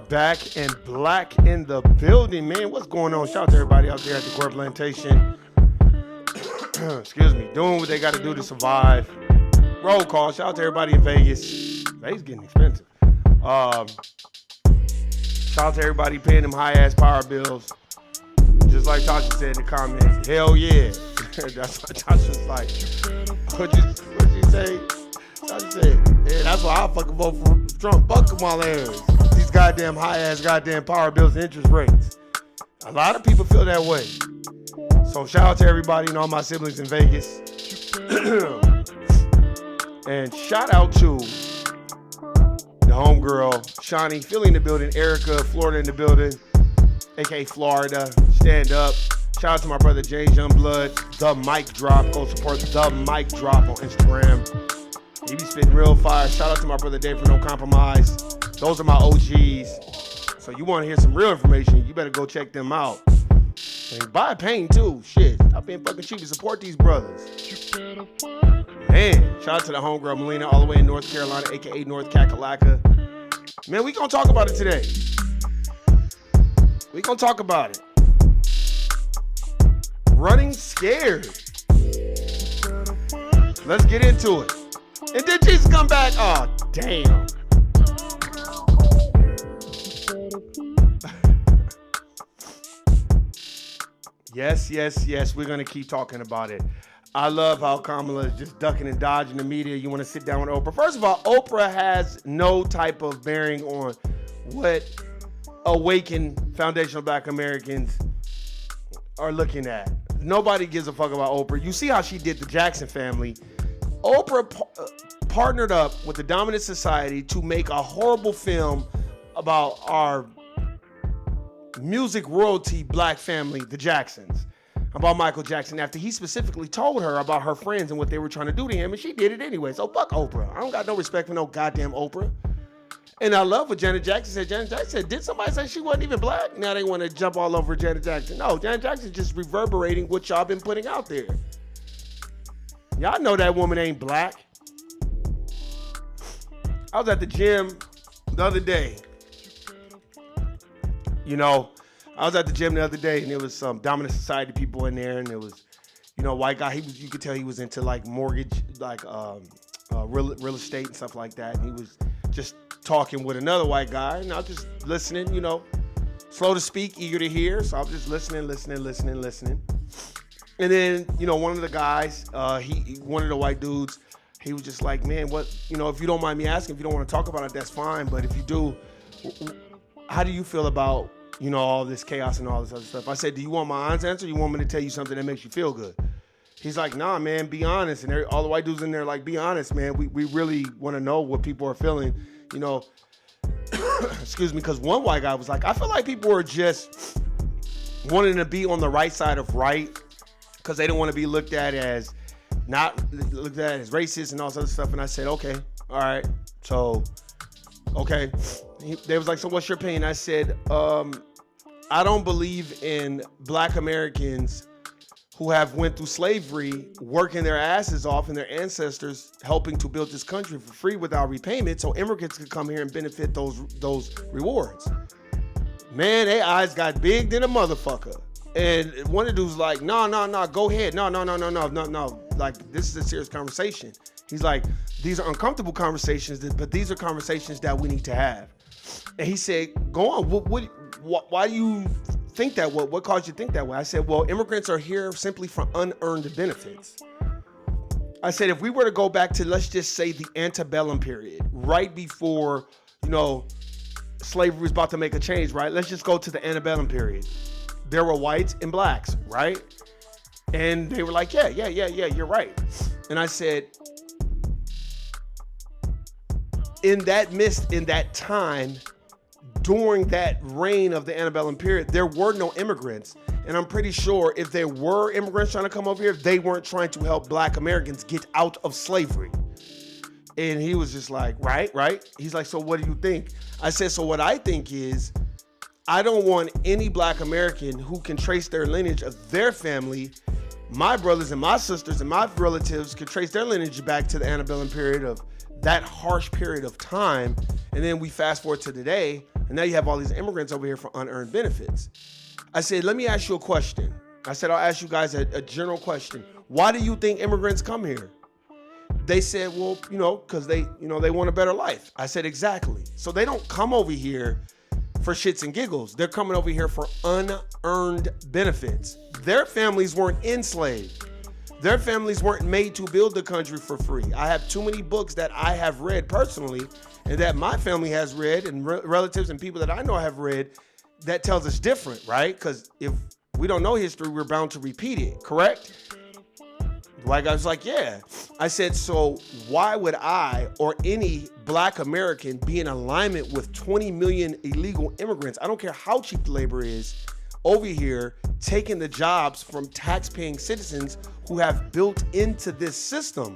Back and black in the building, man. What's going on? Shout out to everybody out there at the Core Plantation. Excuse me. Doing what they got to do to survive. Roll call. Shout out to everybody in Vegas. Vegas getting expensive. Shout out to everybody paying them high-ass power bills. Just like Tasha said in the comments. Hell yeah. That's what Tasha's like. What'd you say? Tasha said, yeah, that's why I fucking vote for Trump. Fuck them all ass. Goddamn high-ass goddamn power bills and interest rates. A lot of people feel that way. So shout out to everybody and all my siblings in Vegas. And shout out to the homegirl, Shawnee, Philly in the building, Erica, Florida in the building, aka Florida, stand up. Shout out to my brother James Youngblood, The Mic Drop. Go support The Mic Drop on Instagram. He be spitting real fire. Shout out to my brother Dave for No Compromise. Those are my OGs. So you want to hear some real information, you better go check them out. And buy a pain too. Shit. Stop being fucking cheap and support these brothers. Man, shout out to the homegirl Melina all the way in North Carolina, aka North Kakalaka. Man, we gonna talk about it today. We gonna talk about it. Running scared. Let's get into it. And did Jesus come back? Oh, damn. Yes. We're going to keep talking about it. I love how Kamala is just ducking and dodging the media. You want to sit down with Oprah. First of all, Oprah has no type of bearing on what awakened foundational Black Americans are looking at. Nobody gives a fuck about Oprah. You see how she did the Jackson family. Oprah partnered up with the dominant society to make a horrible film about our music royalty Black family, the Jacksons, about Michael Jackson, after he specifically told her about her friends and what they were trying to do to him, and she did it anyway. So fuck Oprah. I don't got no respect for no goddamn Oprah. And I love what Janet Jackson said. Janet Jackson said, did somebody say she wasn't even Black? Now they want to jump all over Janet Jackson. No, Janet Jackson's just reverberating what y'all been putting out there. Y'all know that woman ain't Black. I was at the gym the other day. You know, I was at the gym the other day, and there was some dominant society people in there, and there was, you know, white guy. You could tell he was into like mortgage, like real estate and stuff like that. And he was just talking with another white guy, and I was just listening. You know, slow to speak, eager to hear. So I was just listening. And then, you know, one of the guys, one of the white dudes, he was just like, man, what, you know, if you don't mind me asking, if you don't want to talk about it, that's fine. But if you do, how do you feel about, you know, all this chaos and all this other stuff? I said, do you want my honest answer? Or you want me to tell you something that makes you feel good? He's like, nah, man, be honest. And all the white dudes in there like, be honest, man. We really want to know what people are feeling, you know. Excuse me, because one white guy was like, I feel like people are just wanting to be on the right side of right because they don't want to be looked at as racist and all this other stuff. And I said, okay, all right. So, okay. They was like, so what's your opinion? I said, I don't believe in Black Americans who have went through slavery, working their asses off, and their ancestors helping to build this country for free without repayment, so immigrants could come here and benefit those rewards. Man, their eyes got big than a motherfucker. And one of the dudes was like, no, go ahead. No. Like, this is a serious conversation. He's like, these are uncomfortable conversations, but these are conversations that we need to have. And he said, go on, why do you think that? What caused you to think that way? I said, well, immigrants are here simply for unearned benefits. I said, if we were to go back to, let's just say, the antebellum period, right before, slavery was about to make a change, right? Let's just go to the antebellum period. There were whites and blacks, right? And they were like, yeah, you're right. And I said, in that time, during that reign of the antebellum period, there were no immigrants. And I'm pretty sure if there were immigrants trying to come over here, they weren't trying to help Black Americans get out of slavery. And he was just like, right. He's like, so what do you think? I said, so what I think is, I don't want any Black American who can trace their lineage of their family. My brothers and my sisters and my relatives could trace their lineage back to the antebellum period of that harsh period of time. And then we fast forward to today, and now you have all these immigrants over here for unearned benefits. I said, let me ask you a question. I said, I'll ask you guys a general question. Why do you think immigrants come here? They said, well, because they want a better life. I said, exactly. So they don't come over here for shits and giggles. They're coming over here for unearned benefits. Their families weren't enslaved. Their families weren't made to build the country for free. I have too many books that I have read personally and that my family has read and relatives and people that I know have read that tells us different, right? Because if we don't know history, we're bound to repeat it, correct? The white guy was like, yeah. I said, so why would I or any Black American be in alignment with 20 million illegal immigrants? I don't care how cheap the labor is over here, taking the jobs from tax-paying citizens who have built into this system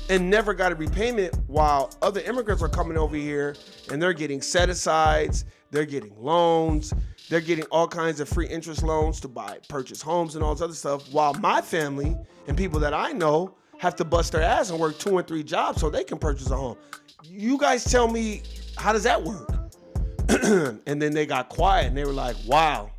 and never got a repayment, while other immigrants are coming over here and they're getting set-asides, they're getting loans, they're getting all kinds of free interest loans to purchase homes and all this other stuff, while my family and people that I know have to bust their ass and work 2 and 3 jobs so they can purchase a home. You guys tell me, how does that work? And then they got quiet and they were like, wow.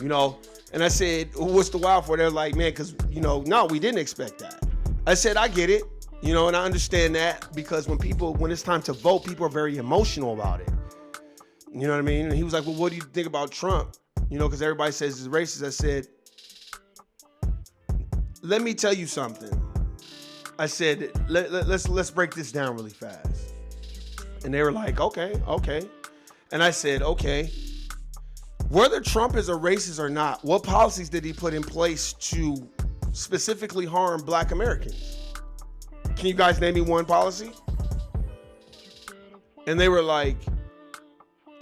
And I said, what's the wow for? They're like, man, because, no, we didn't expect that. I said, I get it, and I understand that, because when it's time to vote, people are very emotional about it. You know what I mean? And he was like, well, what do you think about Trump? Because everybody says he's racist. I said, let me tell you something. I said, let's break this down really fast. And they were like, okay. And I said, okay, whether Trump is a racist or not, what policies did he put in place to specifically harm Black Americans? Can you guys name me one policy? And they were like,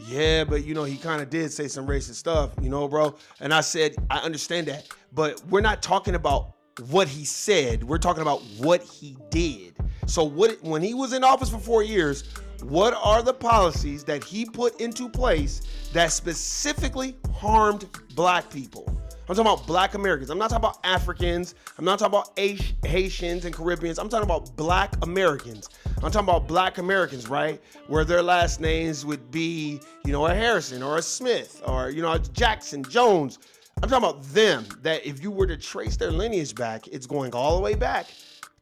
yeah, but he kind of did say some racist stuff, bro. And I said, I understand that, but we're not talking about what he said. We're talking about what he did. So when he was in office for 4 years, what are the policies that he put into place that specifically harmed Black people? I'm talking about Black Americans. I'm not talking about Africans. I'm not talking about Haitians and Caribbeans. I'm talking about Black Americans. I'm talking about Black Americans, right? Where their last names would be, a Harrison or a Smith or, a Jackson, Jones. I'm talking about them, that if you were to trace their lineage back, it's going all the way back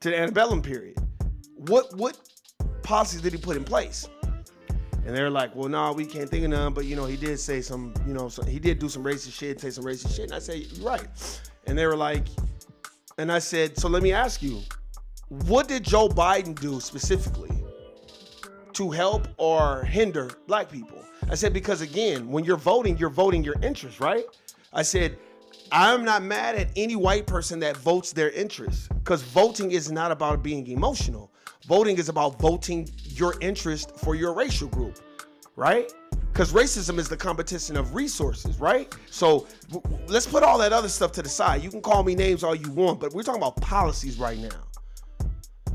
to the antebellum period. What policies did he put in place? And they're like, well, no, we can't think of none, but, he did say some, he did do some racist shit, say some racist shit. And I said, you're right. And they were like, and I said, so let me ask you, what did Joe Biden do specifically to help or hinder Black people? I said, because again, when you're voting your interest, right? I said, I'm not mad at any white person that votes their interest, because voting is not about being emotional. Voting is about voting your interest for your racial group, right? Because racism is the competition of resources, right? So let's put all that other stuff to the side. You can call me names all you want, but we're talking about policies right now.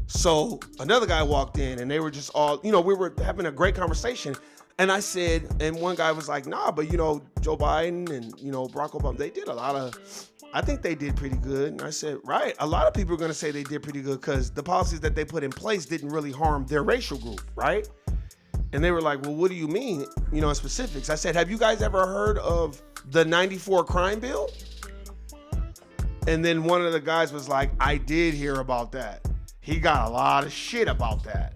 So another guy walked in and they were just all, we were having a great conversation. And I said, and one guy was like, nah, but Joe Biden and, Barack Obama, they did I think they did pretty good. And I said, right, a lot of people are going to say they did pretty good because the policies that they put in place didn't really harm their racial group, right? And they were like, well, what do you mean, in specifics? I said, have you guys ever heard of the 94 crime bill? And then one of the guys was like, I did hear about that. He got a lot of shit about that.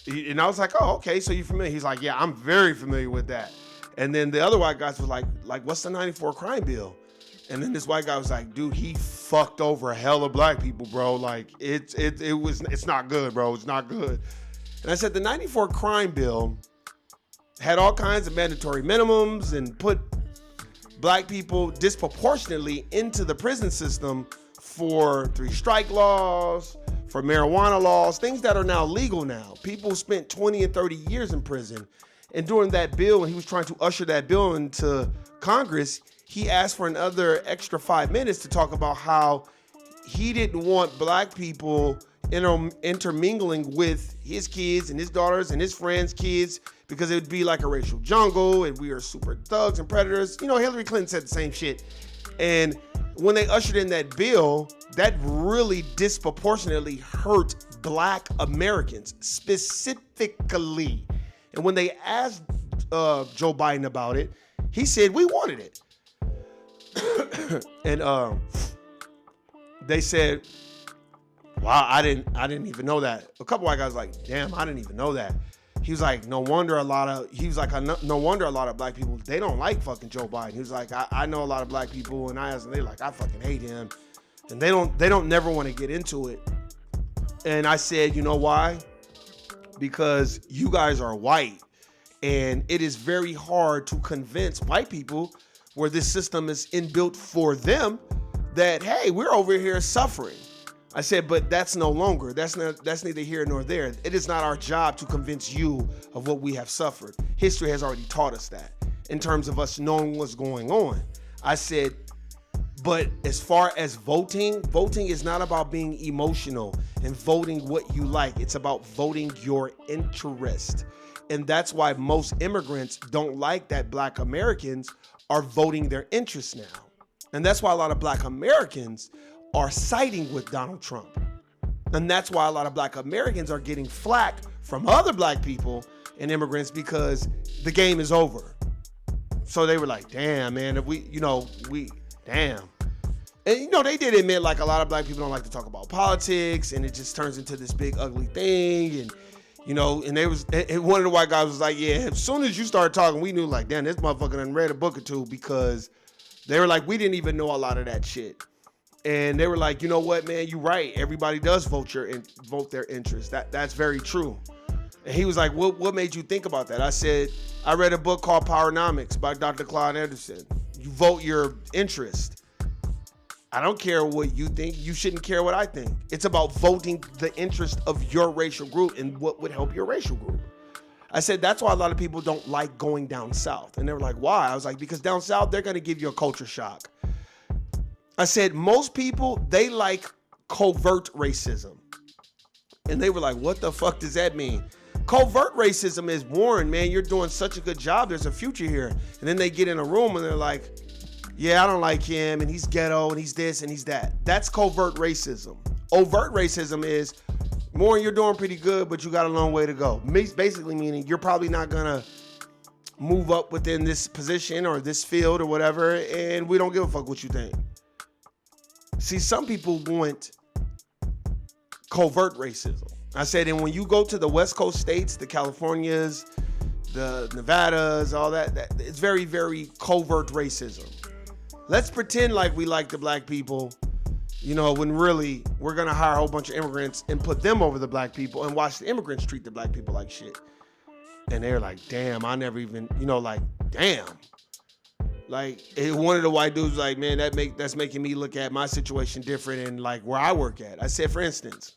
And I was like, oh, okay, so you're familiar? He's like, yeah, I'm very familiar with that. And then the other white guys was like, what's the 94 crime bill? And then this white guy was like, dude, he fucked over a hell of black people, bro. Like, it's not good, bro. It's not good. And I said, the 94 crime bill had all kinds of mandatory minimums and put black people disproportionately into the prison system for 3-strike laws, for marijuana laws, things that are now legal now. People spent 20 and 30 years in prison. And during that bill, when he was trying to usher that bill into Congress, he asked for another extra 5 minutes to talk about how he didn't want black people intermingling with his kids and his daughters and his friends' kids, because it would be like a racial jungle and we are super thugs and predators. You know, Hillary Clinton said the same shit. And when they ushered in that bill, that really disproportionately hurt black Americans specifically. And when they asked Joe Biden about it, he said, we wanted it. And they said, wow, I didn't even know that. A couple white guys like, damn, I didn't even know that. He was like, no wonder a lot of black people, they don't like fucking Joe Biden. He was like, I know a lot of black people, and I asked them, they like, I fucking hate him. And they don't never want to get into it. And I said, you know why? Because you guys are white, and it is very hard to convince white people where this system is inbuilt for them that, hey, we're over here suffering. I said, but that's no longer. That's neither here nor there. It is not our job to convince you of what we have suffered. History has already taught us that in terms of us knowing what's going on. I said, but as far as voting is not about being emotional and voting what you like. It's about voting your interest. And that's why most immigrants don't like that black Americans are voting their interests now. And that's why a lot of black Americans are siding with Donald Trump. And that's why a lot of black Americans are getting flack from other black people and immigrants, because the game is over. So they were like, damn, man, damn. And, they did admit, like, a lot of black people don't like to talk about politics, and it just turns into this big ugly thing. And, and one of the white guys was like, yeah, as soon as you started talking, we knew, like, damn, this motherfucker done read a book or two, because they were like, we didn't even know a lot of that shit. And they were like, you know what, man, you're right. Everybody does vote their interest. That's very true. And he was like, what made you think about that? I said, I read a book called Powernomics by Dr. Claude Anderson. You vote your interest. I don't care what you think. You shouldn't care what I think. It's about voting the interest of your racial group and what would help your racial group. I said, that's why a lot of people don't like going down south. And they were like, why? I was like, because down south, they're going to give you a culture shock. I said, most people, they like covert racism. And they were like, what the fuck does that mean? Covert racism is, Warren, man, you're doing such a good job. There's a future here. And then they get in a room and they're like, yeah, I don't like him, and he's ghetto, and he's this, and he's that. That's covert racism. Overt racism is, Warren, you're doing pretty good, but you got a long way to go. Basically meaning you're probably not going to move up within this position or this field or whatever, and we don't give a fuck what you think. See, some people want covert racism. I said, and when you go to the West Coast states, the Californias, the Nevadas, all that it's very, very covert racism. Let's pretend like we like the black people, when really we're going to hire a whole bunch of immigrants and put them over the black people and watch the immigrants treat the black people like shit. And they're like, damn, I never even, damn. Like, one of the white dudes like, man, that's making me look at my situation different and like where I work at. I said, for instance,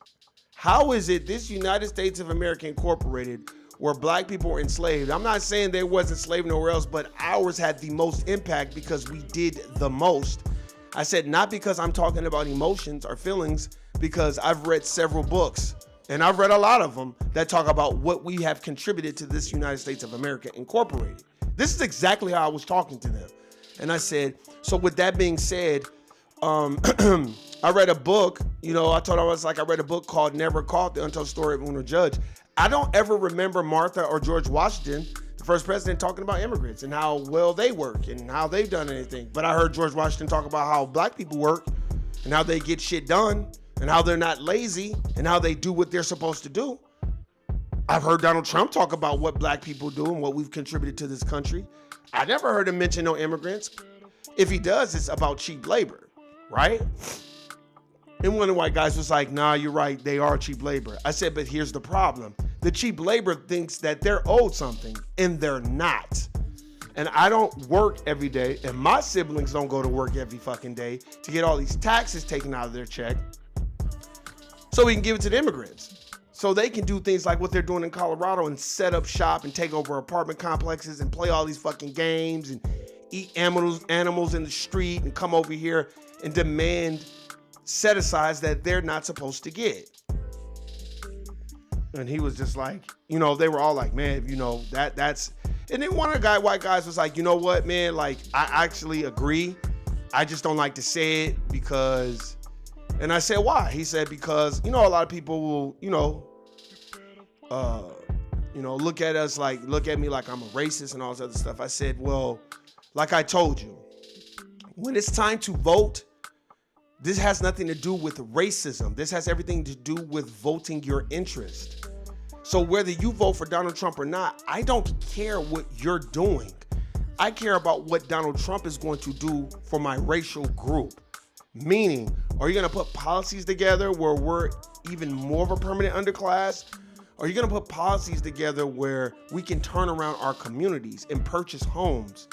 how is it this United States of America Incorporated, where black people were enslaved? I'm not saying there wasn't slave nowhere else, but ours had the most impact because we did the most. I said, not because I'm talking about emotions or feelings, because I've read several books, and I've read a lot of them that talk about what we have contributed to this United States of America Incorporated. This is exactly how I was talking to them. And I said, so with that being said, I read a book, I read a book called Never Caught, The Untold Story of Uno Judge. I don't ever remember Martha or George Washington, the first president, talking about immigrants and how well they work and how they've done anything. But I heard George Washington talk about how black people work and how they get shit done and how they're not lazy and how they do what they're supposed to do. I've heard Donald Trump talk about what black people do and what we've contributed to this country. I never heard him mention no immigrants. If he does, it's about cheap labor, right? And one of the white guys was like, nah, you're right, they are cheap labor. I said, but here's the problem. The cheap labor thinks that they're owed something, and they're not. And I don't work every day, and my siblings don't go to work every fucking day to get all these taxes taken out of their check so we can give it to the immigrants. So they can do things like what they're doing in Colorado and set up shop and take over apartment complexes and play all these fucking games and eat animals in the street and come over here and demand set-asides that they're not supposed to get. And he was just like, you know, they were all like, man, you know, that's... And then one of the white guys was like, you know what, man, like, I actually agree. I just don't like to say it because... And I said, why? He said, because, you know, a lot of people will, look at me like I'm a racist and all this other stuff. I said, well, like I told you, when it's time to vote, this has nothing to do with racism. This has everything to do with voting your interest. So whether you vote for Donald Trump or not, I don't care what you're doing. I care about what Donald Trump is going to do for my racial group. Meaning, are you going to put policies together where we're even more of a permanent underclass? Are you going to put policies together where we can turn around our communities and purchase homes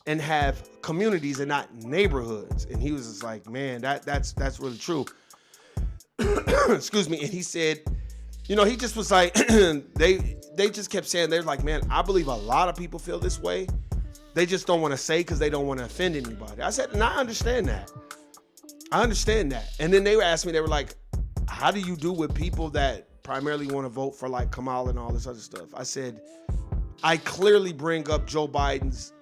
and have communities and not neighborhoods? And he was just like, man, that's really true. Excuse me. And he said, you know, he just was like, they just kept saying, they're like, man, I believe a lot of people feel this way. They just don't want to say because they don't want to offend anybody. I said, and I understand that. And then they asked me, they were like, how do you do with people that primarily want to vote for like Kamala and all this other stuff? I said, I clearly bring up Joe Biden's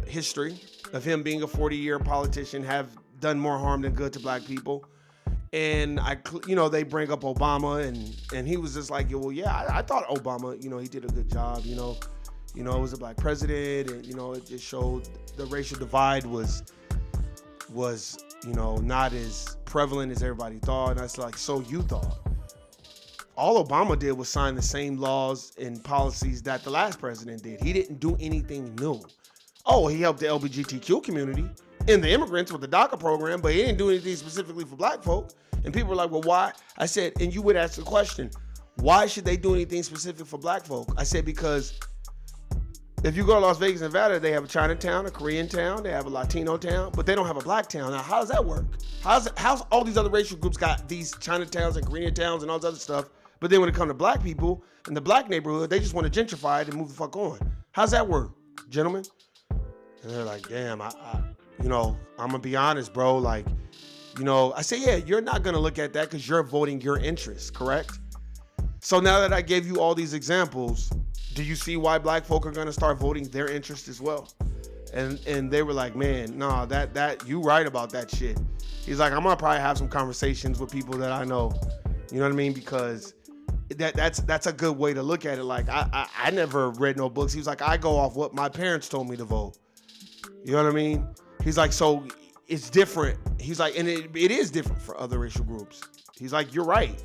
history of him being a 40-year politician, have done more harm than good to black people. And they bring up Obama and he was just like, well, yeah, I thought Obama, he did a good job, it was a black president and, it just showed the racial divide was not as prevalent as everybody thought. And I was like, so you thought. All Obama did was sign the same laws and policies that the last president did. He didn't do anything new. Oh, he helped the LGBTQ community and the immigrants with the DACA program, but he didn't do anything specifically for black folk. And people were like, well, why? I said, and you would ask the question, why should they do anything specific for black folk? I said, because if you go to Las Vegas, Nevada, they have a Chinatown, a Korean town, they have a Latino town, but they don't have a black town. Now, how does that work? How's all these other racial groups got these Chinatowns and Korean towns and all this other stuff, but then when it comes to black people in the black neighborhood, they just want to gentrify it and move the fuck on. How's that work, gentlemen? And they're like, damn, I'm going to be honest, bro. Like, I say, yeah, you're not going to look at that because you're voting your interests, correct? So now that I gave you all these examples, do you see why black folk are going to start voting their interest as well? And they were like, man, no, that you right about that shit. He's like, I'm going to probably have some conversations with people that I know. You know what I mean? Because that's a good way to look at it. Like, I never read no books. He was like, I go off what my parents told me to vote. You know what I mean? He's like, so it's different. He's like, and it is different for other racial groups. He's like, you're right.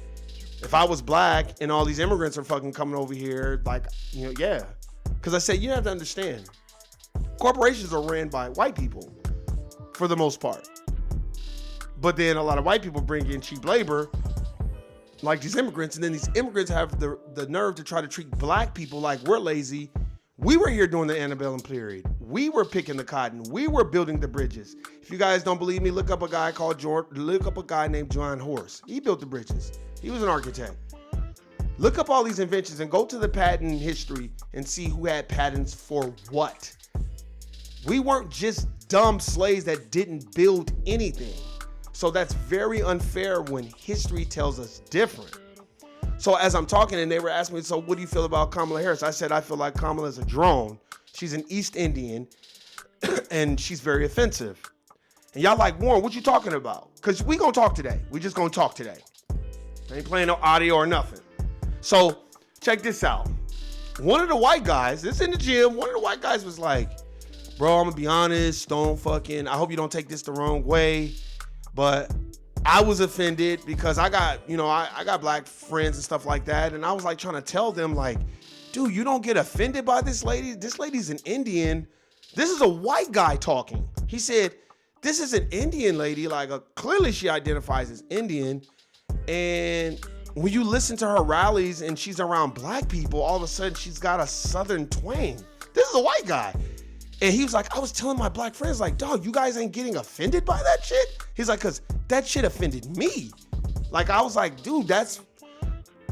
If I was black and all these immigrants are fucking coming over here, like, yeah. Because I said, you have to understand, corporations are ran by white people for the most part. But then a lot of white people bring in cheap labor, like these immigrants, and then these immigrants have the nerve to try to treat black people like we're lazy. We were here during the antebellum period. We were picking the cotton. We were building the bridges. If you guys don't believe me, look up a guy named John Horse. He built the bridges. He was an architect. Look up all these inventions and go to the patent history and see who had patents for what. We weren't just dumb slaves that didn't build anything. So that's very unfair when history tells us different. So as I'm talking and they were asking me, so what do you feel about Kamala Harris? I said, I feel like Kamala is a drone. She's an East Indian and she's very offensive. And y'all like, Warren, what you talking about? Because we gonna talk today. We just gonna talk today. I ain't playing no audio or nothing. So check this out. One of the white guys, this in the gym, one of the white guys was like, bro, I'm gonna be honest, I hope you don't take this the wrong way, but I was offended because I got black friends and stuff like that. And I was like trying to tell them like, dude, you don't get offended by this lady? This lady's an Indian. This is a white guy talking. He said, this is an Indian lady. Like, clearly she identifies as Indian. And when you listen to her rallies and she's around black people, all of a sudden she's got a Southern twang. This is a white guy. And he was like, I was telling my black friends, like, dog, you guys ain't getting offended by that shit? He's like, because that shit offended me. Like, I was like, dude, that's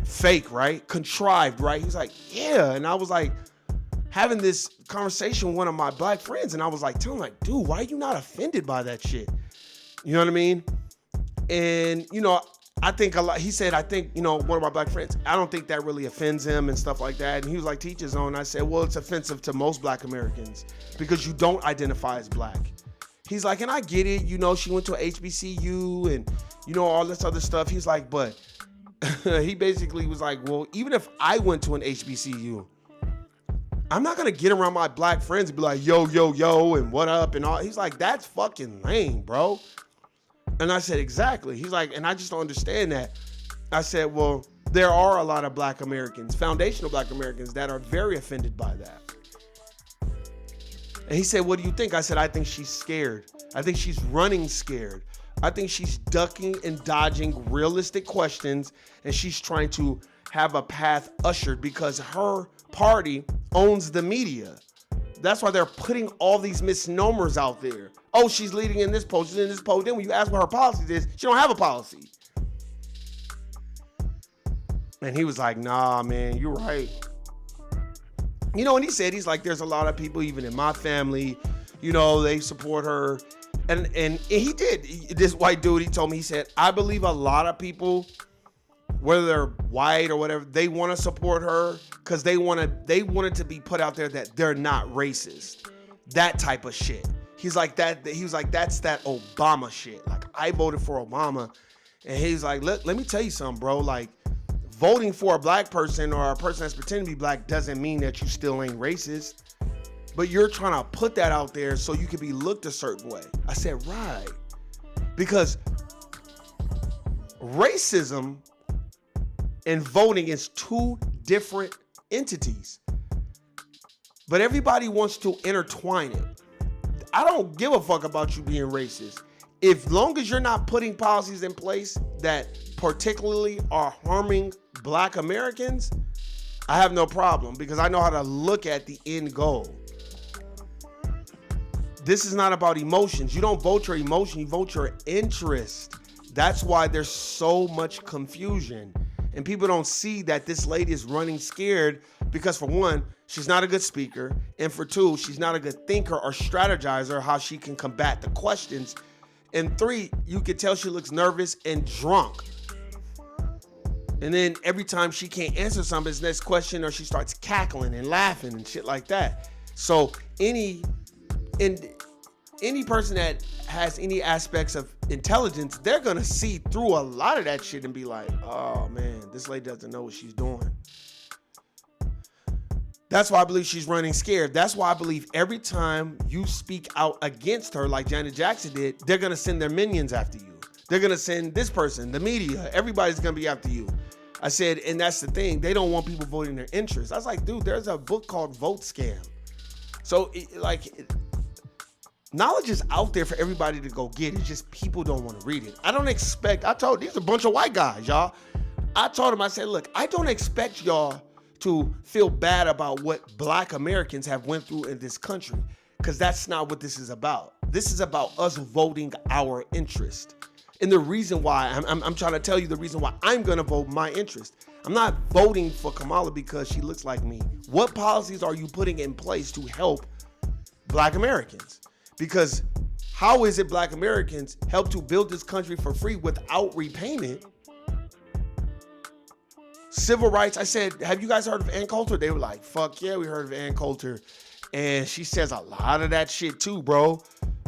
fake, right? Contrived, right? He's like, yeah. And I was like, having this conversation with one of my black friends, and I was like, telling him, like, dude, why are you not offended by that shit? You know what I mean? And, you know, I think a lot, he said, I think, you know, one of my black friends, I don't think that really offends him and stuff like that. And he was like, teach his own. I said, well, it's offensive to most black Americans because you don't identify as black. He's like, and I get it. You know, she went to HBCU and, you know, all this other stuff. He's like, but he basically was like, well, even if I went to an HBCU, I'm not going to get around my black friends and be like, yo, yo, yo, and what up and all. He's like, that's fucking lame, bro. And I said, exactly. He's like, and I just don't understand that. I said, well, there are a lot of black Americans, foundational black Americans, that are very offended by that. And he said, what do you think? I said, I think she's scared. I think she's running scared. I think she's ducking and dodging realistic questions, and she's trying to have a path ushered because her party owns the media. That's why they're putting all these misnomers out there. Oh, she's leading in this poll, she's in this poll. Then when you ask what her policy is, she don't have a policy. And he was like, nah, man, you're right. You know, and he said, he's like, there's a lot of people, even in my family, you know, they support her. And he did. This white dude, he told me, he said, I believe a lot of people, whether they're white or whatever, they want to support her because they want it to be put out there that they're not racist. That type of shit. He's like that. He was like, that's that Obama shit. Like, I voted for Obama. And he's like, let me tell you something, bro. Like, voting for a black person or a person that's pretending to be black doesn't mean that you still ain't racist. But you're trying to put that out there so you can be looked a certain way. I said, right. Because racism and voting is two different entities. But everybody wants to intertwine it. I don't give a fuck about you being racist. If long as you're not putting policies in place that particularly are harming black Americans, I have no problem because I know how to look at the end goal. This is not about emotions. You don't vote your emotion, you vote your interest. That's why there's so much confusion. And people don't see that this lady is running scared because, for one, she's not a good speaker. And for two, she's not a good thinker or strategizer how she can combat the questions. And three, you can tell she looks nervous and drunk. And then every time she can't answer somebody's next question, or she starts cackling and laughing and shit like that. So any person that has any aspects of intelligence, they're gonna see through a lot of that shit and be like, oh man, this lady doesn't know what she's doing. That's why I believe she's running scared. That's why I believe every time you speak out against her, like Janet Jackson did, they're gonna send their minions after you. They're gonna send this person, the media, everybody's gonna be after you. I said, and that's the thing, they don't want people voting their interests. I was like, dude, there's a book called Vote Scam. So knowledge is out there for everybody to go get. It's just people don't want to read it. I told these are a bunch of white guys, y'all. I told them, I said, look, I don't expect y'all to feel bad about what black Americans have went through in this country, because that's not what this is about. This is about us voting our interest. And the reason why, I'm trying to tell you the reason why I'm going to vote my interest. I'm not voting for Kamala because she looks like me. What policies are you putting in place to help black Americans? Because how is it black Americans help to build this country for free without repayment? Civil rights, I said, have you guys heard of Ann Coulter? They were like, fuck yeah, we heard of Ann Coulter. And she says a lot of that shit too, bro.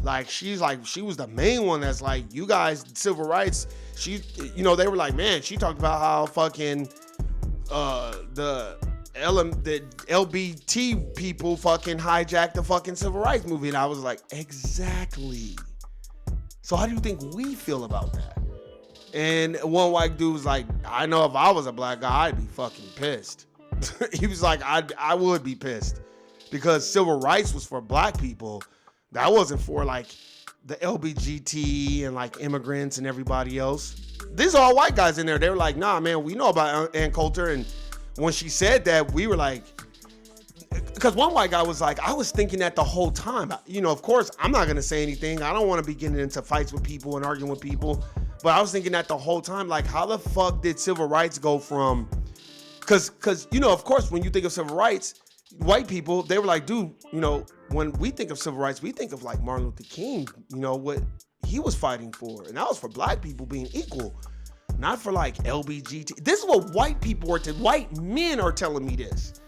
Like, she was the main one that's like, you guys, civil rights, they were like, man, she talked about how fucking the LBT people fucking hijacked the fucking civil rights movie. And I was like, exactly. So how do you think we feel about that? And one white dude was like, I know if I was a black guy, I'd be fucking pissed. He was like, I would be pissed because civil rights was for black people. That wasn't for like the LBGT and like immigrants and everybody else. These are all white guys in there. They were like, nah, man, we know about Ann Coulter. And when she said that, we were like, because one white guy was like, I was thinking that the whole time. You know, of course, I'm not going to say anything. I don't want to be getting into fights with people and arguing with people. But I was thinking that the whole time, like, how the fuck did civil rights go from, because, you know, of course, when you think of civil rights, white people, they were like, dude, you know, when we think of civil rights, we think of like Martin Luther King, you know, what he was fighting for. And that was for black people being equal, not for like LBGT. This is what white people were, white men are telling me this.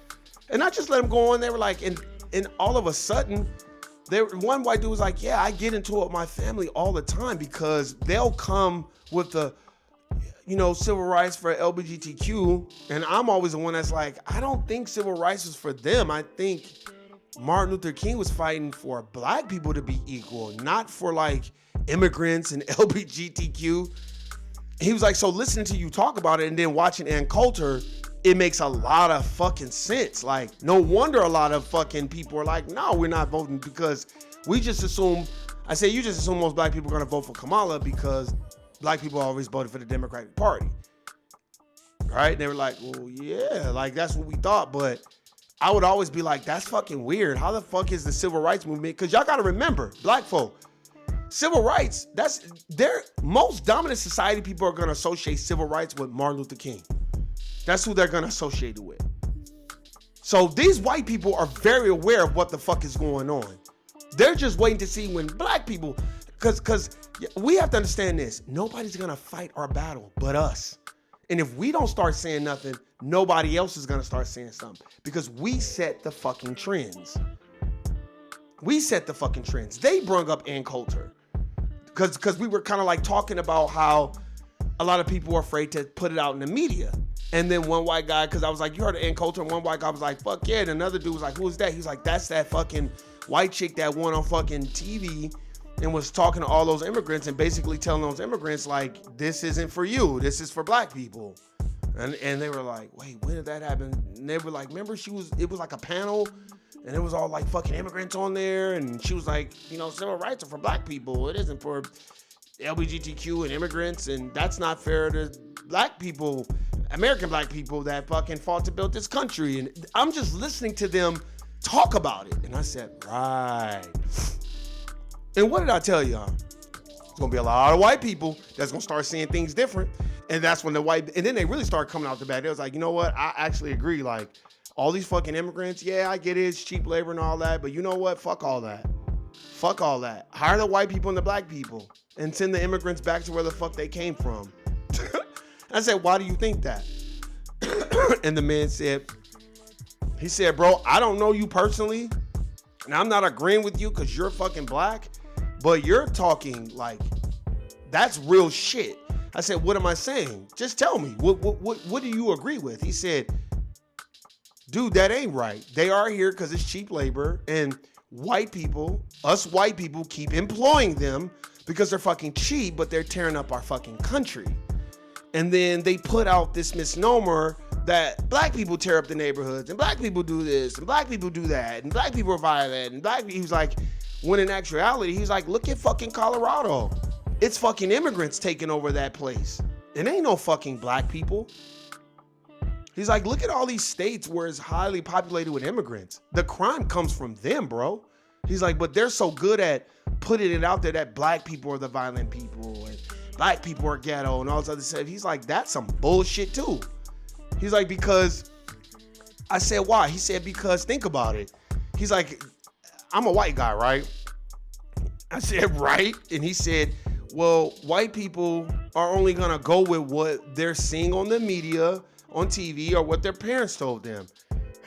And I just let them go on. They were like, and all of a sudden, one white dude was like, yeah, I get into it with my family all the time because they'll come with the, you know, civil rights for LGBTQ. And I'm always the one that's like, I don't think civil rights was for them. I think Martin Luther King was fighting for black people to be equal, not for like immigrants and LGBTQ. He was like, so listening to you talk about it and then watching Ann Coulter, it makes a lot of fucking sense. Like, no wonder a lot of fucking people are like, no, we're not voting because we just assume, I say, you just assume most black people are gonna vote for Kamala because black people always voted for the Democratic Party. Right? And they were like, well, yeah, like that's what we thought. But I would always be like, that's fucking weird. How the fuck is the civil rights movement? Because y'all gotta remember, black folk, civil rights, that's their most dominant society. People are gonna associate civil rights with Martin Luther King. That's who they're gonna associate it with. So these white people are very aware of what the fuck is going on. They're just waiting to see when black people, because we have to understand this. Nobody's gonna fight our battle but us. And if we don't start saying nothing, nobody else is gonna start saying something. Because we set the fucking trends. We set the fucking trends. They brung up Ann Coulter. Because we were kind of like talking about how a lot of people are afraid to put it out in the media. And then one white guy, because I was like, you heard of Ann Coulter? And one white guy was like, fuck yeah. And another dude was like, who is that? He's like, that's that fucking white chick that went on fucking TV and was talking to all those immigrants and basically telling those immigrants, like, this isn't for you. This is for black people. And they were like, wait, when did that happen? And they were like, remember it was like a panel and it was all like fucking immigrants on there. And she was like, you know, civil rights are for black people. It isn't for LGBTQ and immigrants. And that's not fair to black people, American black people that fucking fought to build this country. And I'm just listening to them talk about it. And I said, right. And what did I tell y'all? There's gonna be a lot of white people that's gonna start seeing things different. And that's when and then they really start coming out the back. They was like, you know what? I actually agree. Like, all these fucking immigrants, yeah, I get it, it's cheap labor and all that, but you know what? Fuck all that. Fuck all that. Hire the white people and the black people and send the immigrants back to where the fuck they came from. I said, why do you think that? And the man said, he said, bro, I don't know you personally, and I'm not agreeing with you because you're fucking black, but you're talking like, that's real shit. I said, what am I saying? Just tell me, what do you agree with? He said, dude, that ain't right. They are here because it's cheap labor, and white people, us white people, keep employing them because they're fucking cheap, but they're tearing up our fucking country. And then they put out this misnomer that black people tear up the neighborhoods, and black people do this, and black people do that, and black people are violent, and he was like, when in actuality, he's like, look at fucking Colorado. It's fucking immigrants taking over that place. It ain't no fucking black people. He's like, look at all these states where it's highly populated with immigrants. The crime comes from them, bro. He's like, but they're so good at putting it out there that black people are the violent people and black people are ghetto and all this other stuff. He's like, that's some bullshit too. He's like, because I said, why? He said, because think about it. He's like, I'm a white guy, right? I said, right. And he said, well, white people are only gonna go with what they're seeing on the media, on TV, or what their parents told them.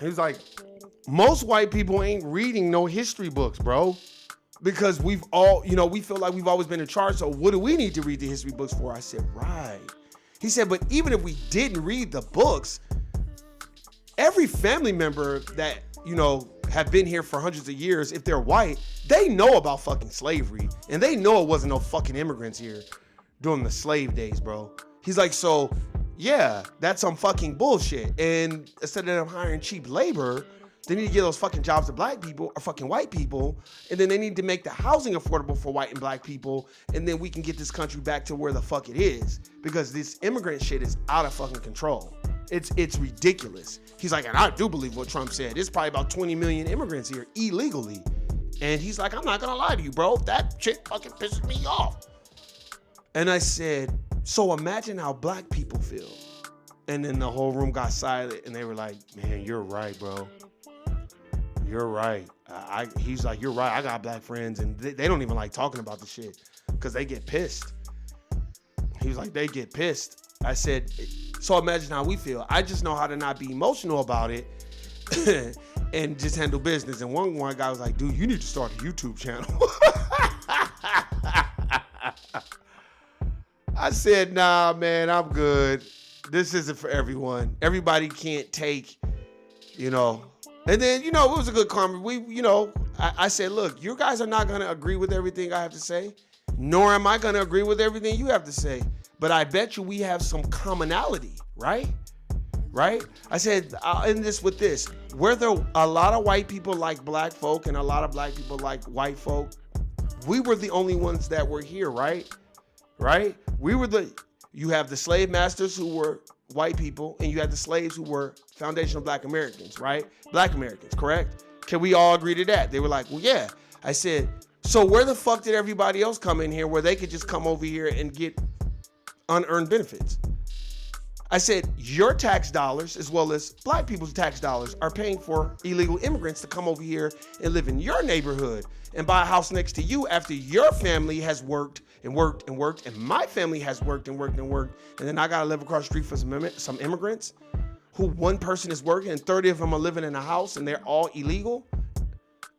He was like, most white people ain't reading no history books, bro. Because we've all, you know, we feel like we've always been in charge. So what do we need to read the history books for? I said, right. He said, but even if we didn't read the books, every family member that, you know, have been here for hundreds of years, if they're white, they know about fucking slavery. And they know it wasn't no fucking immigrants here during the slave days, bro. He's like, so Yeah, that's some fucking bullshit. And instead of them hiring cheap labor, they need to give those fucking jobs to black people or fucking white people. And then they need to make the housing affordable for white and black people. And then we can get this country back to where the fuck it is. Because this immigrant shit is out of fucking control. It's ridiculous. He's like, and I do believe what Trump said. There's probably about 20 million immigrants here illegally. And he's like, I'm not gonna lie to you, bro. That shit fucking pisses me off. And I said, so imagine how black people feel. And then the whole room got silent and they were like, man, you're right, bro. You're right. He's like, you're right. I got black friends and they don't even like talking about the shit because they get pissed. He was like, they get pissed. I said, so imagine how we feel. I just know how to not be emotional about it and just handle business. And one guy was like, dude, you need to start a YouTube channel. I said, nah, man, I'm good. This isn't for everyone. Everybody can't take, you know. And then, you know, it was a good comment. I said, look, you guys are not going to agree with everything I have to say, nor am I going to agree with everything you have to say. But I bet you we have some commonality, right? Right? I said, I'll end this with this. Where there a lot of white people like black folk and a lot of black people like white folk, we were the only ones that were here, right? Right? You have the slave masters who were white people, and you had the slaves who were foundational black Americans, right? Black Americans, correct? Can we all agree to that? They were like, well, yeah. I said, so where the fuck did everybody else come in here where they could just come over here and get unearned benefits? I said, your tax dollars, as well as black people's tax dollars, are paying for illegal immigrants to come over here and live in your neighborhood and buy a house next to you after your family has worked and worked and worked, and my family has worked and worked and worked, and then I gotta live across the street for some immigrants who one person is working and 30 of them are living in a house and they're all illegal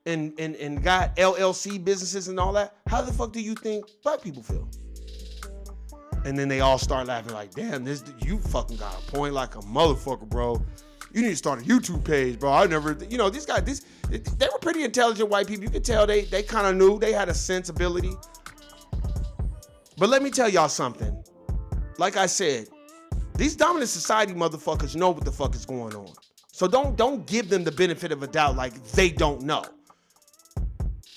and got LLC businesses and all that. How the fuck do you think black people feel? And then they all start laughing like, damn, you fucking got a point like a motherfucker, bro. You need to start a YouTube page, bro. These guys, they were pretty intelligent white people. You could tell they kind of knew, they had a sensibility. But let me tell y'all something. Like I said, these dominant society motherfuckers know what the fuck is going on. So don't give them the benefit of a doubt like they don't know.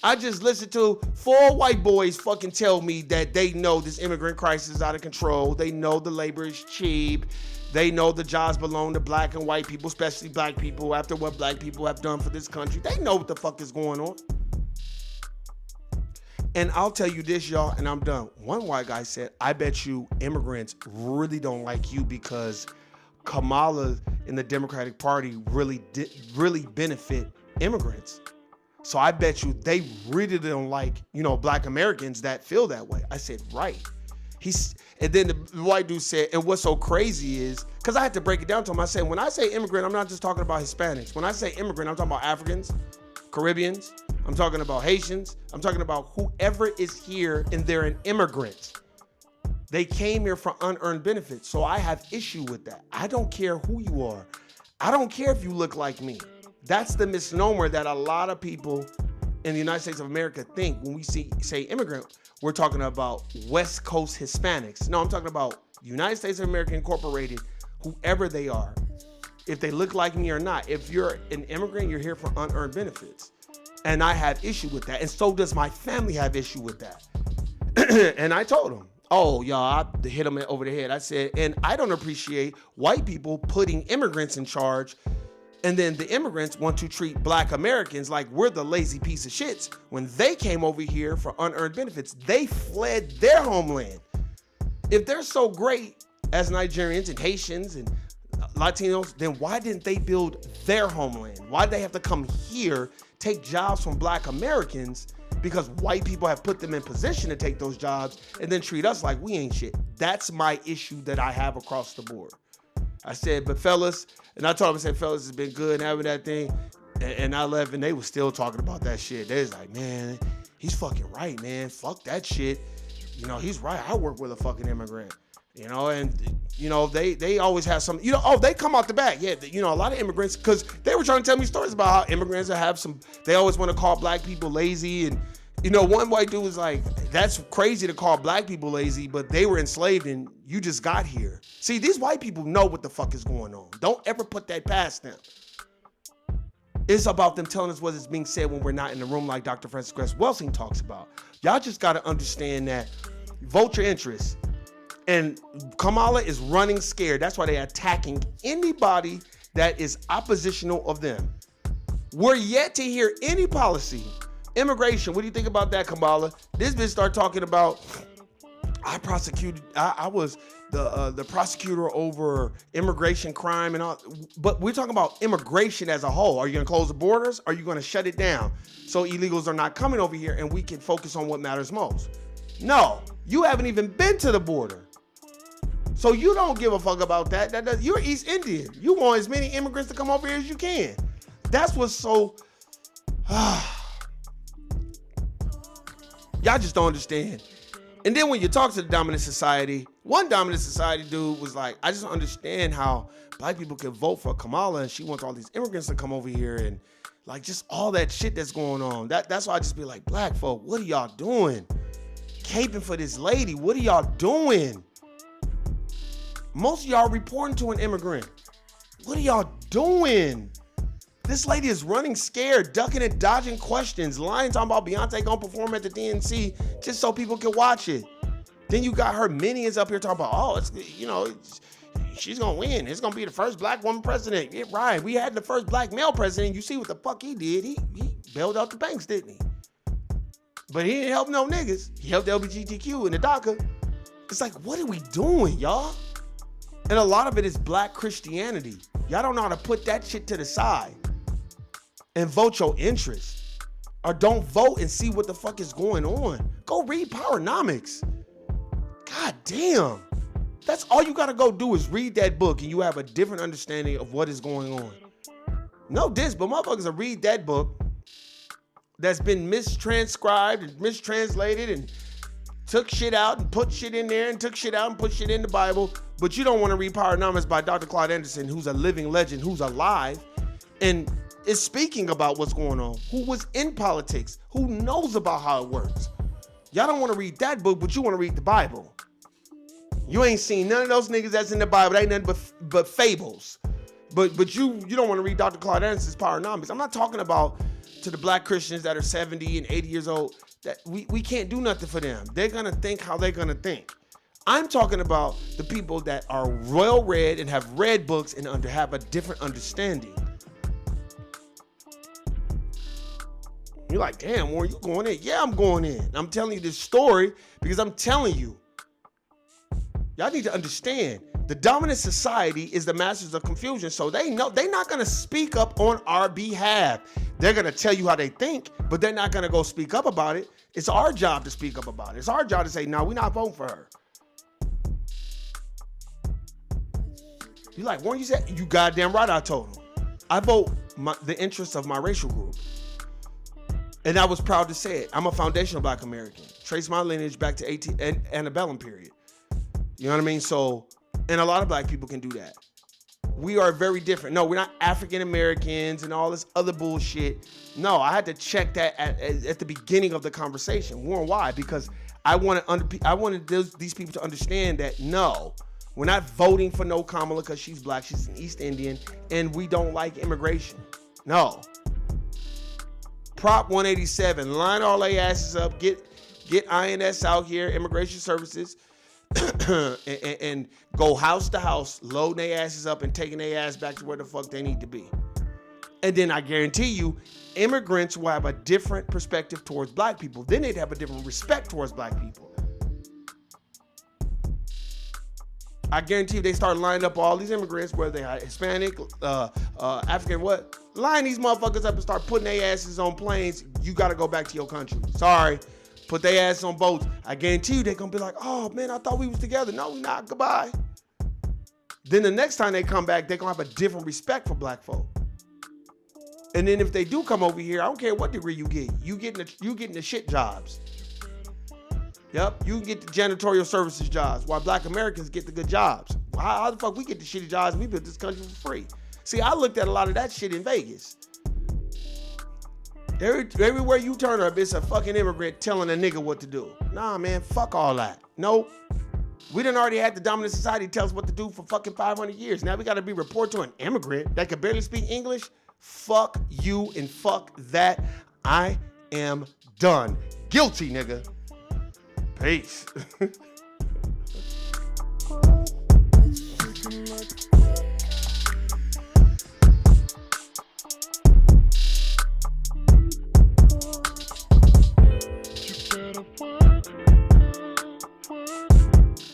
I just listened to 4 white boys fucking tell me that they know this immigrant crisis is out of control. They know the labor is cheap. They know the jobs belong to black and white people, especially black people, after what black people have done for this country. They know what the fuck is going on. And I'll tell you this, y'all, and I'm done. One white guy said, I bet you immigrants really don't like you because Kamala in the Democratic Party really benefit immigrants. So I bet you they really don't like, black Americans that feel that way. I said, right. And then the white dude said, and what's so crazy is, because I had to break it down to him, I said, when I say immigrant, I'm not just talking about Hispanics. When I say immigrant, I'm talking about Africans, Caribbeans, I'm talking about Haitians, I'm talking about whoever is here and they're an immigrant. They came here for unearned benefits. So I have issue with that. I don't care who you are. I don't care if you look like me. That's the misnomer that a lot of people in the United States of America think when we say immigrant, we're talking about West Coast Hispanics. No, I'm talking about United States of America Incorporated, whoever they are, if they look like me or not. If you're an immigrant, you're here for unearned benefits. And I have issue with that. And so does my family have issue with that. And I told them, oh, y'all, I hit them over the head. I said, and I don't appreciate white people putting immigrants in charge. And then the immigrants want to treat black Americans like we're the lazy piece of shits. When they came over here for unearned benefits, they fled their homeland. If they're so great as Nigerians and Haitians and Latinos, then why didn't they build their homeland? Why did they have to come here, take jobs from black Americans because white people have put them in position to take those jobs and then treat us like we ain't shit? That's my issue that I have across the board. I said, but fellas, and I told them, I said, fellas, it's been good having that thing. And I left and they were still talking about that shit. They was like, man, he's fucking right, man. Fuck that shit. He's right. I work with a fucking immigrant. And they always have some, they come out the back. Yeah, a lot of immigrants, because they were trying to tell me stories about how immigrants have some, they always want to call black people lazy You know, one white dude was like, that's crazy to call black people lazy, but they were enslaved and you just got here. See, these white people know what the fuck is going on. Don't ever put that past them. It's about them telling us what is being said when we're not in the room, like Dr. Francis Cress Welsing talks about. Y'all just got to understand that vote your interests. And Kamala is running scared. That's why they're attacking anybody that is oppositional of them. We're yet to hear any policy. Immigration, what do you think about that, Kamala? This bitch start talking about, I was the prosecutor over immigration crime and all, but we're talking about immigration as a whole. Are you gonna close the borders? Are you gonna shut it down so illegals are not coming over here and we can focus on what matters most? No, you haven't even been to the border. So you don't give a fuck about that. You're East Indian. You want as many immigrants to come over here as you can. That's what's so, y'all just don't understand. And then when you talk to the dominant society, one dominant society dude was like, I just don't understand how black people can vote for Kamala and she wants all these immigrants to come over here and like just all that shit that's going on. That's why I just be like, black folk, what are y'all doing? Caping for this lady, what are y'all doing? Most of y'all reporting to an immigrant. What are y'all doing? This lady is running scared, ducking and dodging questions, lying, talking about Beyonce gonna perform at the DNC just so people can watch it. Then you got her minions up here talking about, she's gonna win. It's gonna be the first black woman president. Yeah, right. We had the first black male president. You see what the fuck he did? He bailed out the banks, didn't he? But he didn't help no niggas. He helped LGBTQ in the DACA. It's like, what are we doing, y'all? And a lot of it is black Christianity. Y'all don't know how to put that shit to the side and vote your interests. Or don't vote and see what the fuck is going on. Go read Powernomics. God damn. That's all you gotta go do is read that book and you have a different understanding of what is going on. No diss, but motherfuckers will read that book that's been mistranscribed and mistranslated and took shit out and put shit in there and took shit out and put shit in the Bible, but you don't want to read Powernomics by Dr. Claude Anderson, who's a living legend, who's alive and is speaking about what's going on, who was in politics, who knows about how it works. Y'all don't want to read that book, but you want to read the Bible. You ain't seen none of those niggas that's in the Bible. They ain't nothing but fables. But you don't want to read Dr. Claude Anderson's Powernomics. I'm not talking about to the black Christians that are 70 and 80 years old, that we can't do nothing for them. They're going to think how they're going to think. I'm talking about the people that are well read and have read books and have a different understanding. You're like, damn, Warren, you going in? Yeah, I'm going in. I'm telling you this story because I'm telling you. Y'all need to understand. The dominant society is the masters of confusion. So they know they're not going to speak up on our behalf. They're going to tell you how they think, but they're not going to go speak up about it. It's our job to speak up about it. It's our job to say, no, we're not voting for her. You're like, Warren, you said, you goddamn right I told him. I vote the interests of my racial group. And I was proud to say it. I'm a foundational black American. Trace my lineage back to antebellum period. You know what I mean? So, and a lot of black people can do that. We are very different. No, we're not African Americans and all this other bullshit. No, I had to check that at the beginning of the conversation. Warren, why? Because I wanted these people to understand that no, we're not voting for no Kamala because she's black. She's an East Indian, and we don't like immigration. No. Prop 187, line all their asses up. Get INS out here, Immigration Services. and go house to house, loading their asses up and taking their ass back to where the fuck they need to be. And then I guarantee you, immigrants will have a different perspective towards black people. Then they'd have a different respect towards black people. I guarantee you, they start lining up all these immigrants, whether they are Hispanic, African, what? Line these motherfuckers up and start putting their asses on planes. You got to go back to your country. Sorry. Put their ass on boats. I guarantee you they're going to be like, oh, man, I thought we was together. No, we not. Goodbye. Then the next time they come back, they're going to have a different respect for black folk. And then if they do come over here, I don't care what degree you get. You getting the shit jobs. Yep, you get the janitorial services jobs while black Americans get the good jobs. How the fuck we get the shitty jobs and we built this country for free? See, I looked at a lot of that shit in Vegas. Everywhere you turn up, it's a fucking immigrant telling a nigga what to do. Nah, man, fuck all that. Nope. We done already had the dominant society tell us what to do for fucking 500 years. Now we gotta be report to an immigrant that can barely speak English. Fuck you and fuck that. I am done. Guilty, nigga. Peace.